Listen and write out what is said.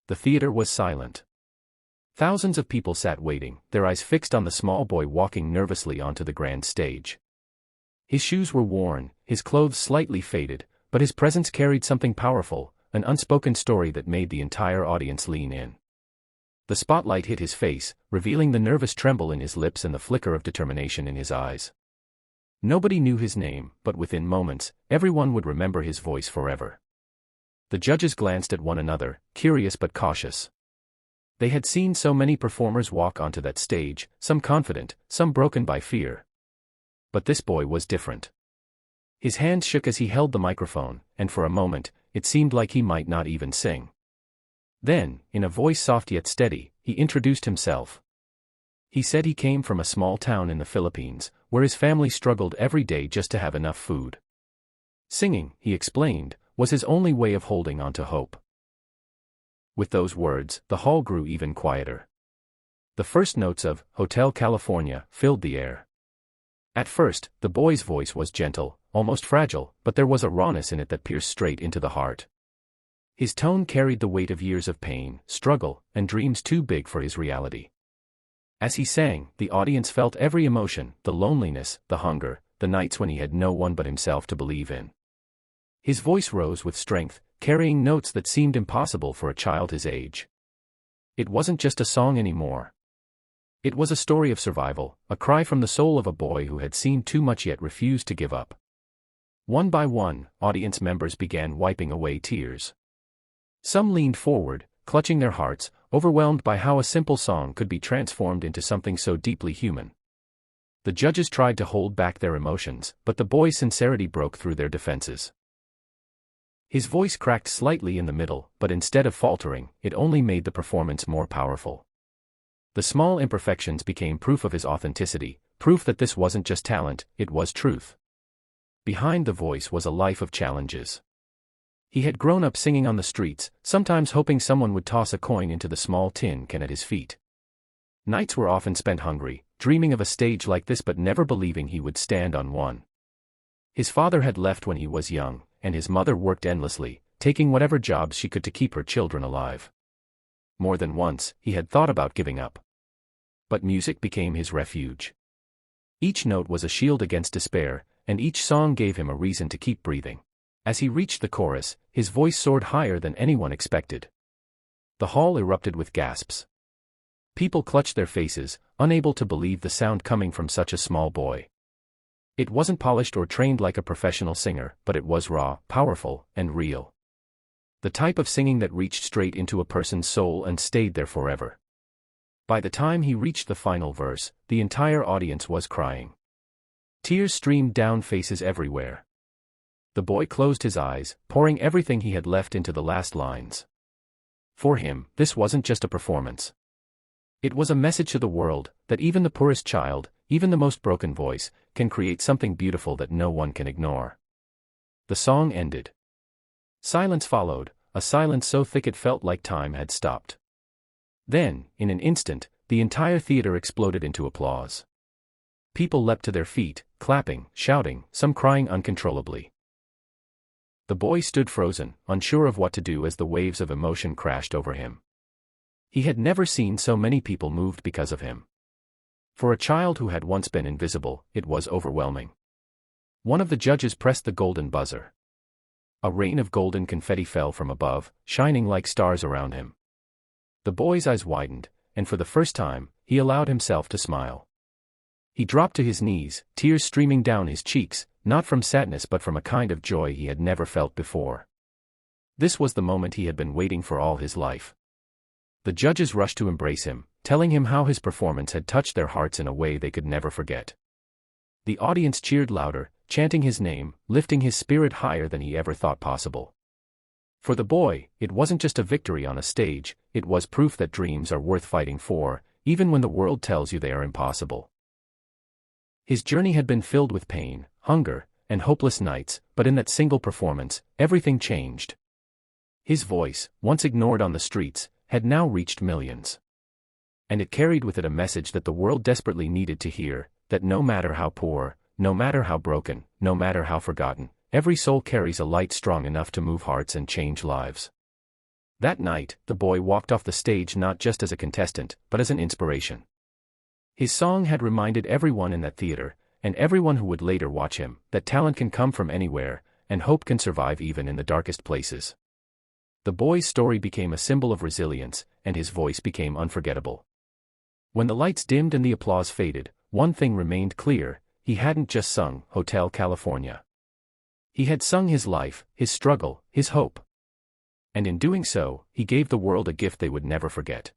The theater was silent. Thousands of people sat waiting, their eyes fixed on the small boy walking nervously onto the grand stage. His shoes were worn, his clothes slightly faded, but his presence carried something powerful, an unspoken story that made the entire audience lean in. The spotlight hit his face, revealing the nervous tremble in his lips and the flicker of determination in his eyes. Nobody knew his name, but within moments, everyone would remember his voice forever. The judges glanced at one another, curious but cautious. They had seen so many performers walk onto that stage, some confident, some broken by fear. But this boy was different. His hands shook as he held the microphone, and for a moment, it seemed like he might not even sing. Then, in a voice soft yet steady, he introduced himself. He said he came from a small town in the Philippines, where his family struggled every day just to have enough food. Singing, he explained, was his only way of holding on to hope. With those words, the hall grew even quieter. The first notes of Hotel California filled the air. At first, the boy's voice was gentle, almost fragile, but there was a rawness in it that pierced straight into the heart. His tone carried the weight of years of pain, struggle, and dreams too big for his reality. As he sang, the audience felt every emotion, the loneliness, the hunger, the nights when he had no one but himself to believe in. His voice rose with strength, carrying notes that seemed impossible for a child his age. It wasn't just a song anymore. It was a story of survival, a cry from the soul of a boy who had seen too much yet refused to give up. One by one, audience members began wiping away tears. Some leaned forward, clutching their hearts, overwhelmed by how a simple song could be transformed into something so deeply human. The judges tried to hold back their emotions, but the boy's sincerity broke through their defenses. His voice cracked slightly in the middle, but instead of faltering, it only made the performance more powerful. The small imperfections became proof of his authenticity, proof that this wasn't just talent, it was truth. Behind the voice was a life of challenges. He had grown up singing on the streets, sometimes hoping someone would toss a coin into the small tin can at his feet. Nights were often spent hungry, dreaming of a stage like this but never believing he would stand on one. His father had left when he was young, and his mother worked endlessly, taking whatever jobs she could to keep her children alive. More than once, he had thought about giving up. But music became his refuge. Each note was a shield against despair, and each song gave him a reason to keep breathing. As he reached the chorus, his voice soared higher than anyone expected. The hall erupted with gasps. People clutched their faces, unable to believe the sound coming from such a small boy. It wasn't polished or trained like a professional singer, but it was raw, powerful, and real. The type of singing that reached straight into a person's soul and stayed there forever. By the time he reached the final verse, the entire audience was crying. Tears streamed down faces everywhere. The boy closed his eyes, pouring everything he had left into the last lines. For him, this wasn't just a performance. It was a message to the world, that even the poorest child, even the most broken voice, can create something beautiful that no one can ignore. The song ended. Silence followed, a silence so thick it felt like time had stopped. Then, in an instant, the entire theater exploded into applause. People leapt to their feet, clapping, shouting, some crying uncontrollably. The boy stood frozen, unsure of what to do as the waves of emotion crashed over him. He had never seen so many people moved because of him. For a child who had once been invisible, it was overwhelming. One of the judges pressed the golden buzzer. A rain of golden confetti fell from above, shining like stars around him. The boy's eyes widened, and for the first time, he allowed himself to smile. He dropped to his knees, tears streaming down his cheeks, not from sadness but from a kind of joy he had never felt before. This was the moment he had been waiting for all his life. The judges rushed to embrace him, telling him how his performance had touched their hearts in a way they could never forget. The audience cheered louder, chanting his name, lifting his spirit higher than he ever thought possible. For the boy, it wasn't just a victory on a stage, it was proof that dreams are worth fighting for, even when the world tells you they are impossible. His journey had been filled with pain, hunger, and hopeless nights, but in that single performance, everything changed. His voice, once ignored on the streets, had now reached millions. And it carried with it a message that the world desperately needed to hear, that no matter how poor, no matter how broken, no matter how forgotten, every soul carries a light strong enough to move hearts and change lives. That night, the boy walked off the stage not just as a contestant, but as an inspiration. His song had reminded everyone in that theater, and everyone who would later watch him, that talent can come from anywhere, and hope can survive even in the darkest places. The boy's story became a symbol of resilience, and his voice became unforgettable. When the lights dimmed and the applause faded, one thing remained clear: he hadn't just sung Hotel California. He had sung his life, his struggle, his hope. And in doing so, he gave the world a gift they would never forget.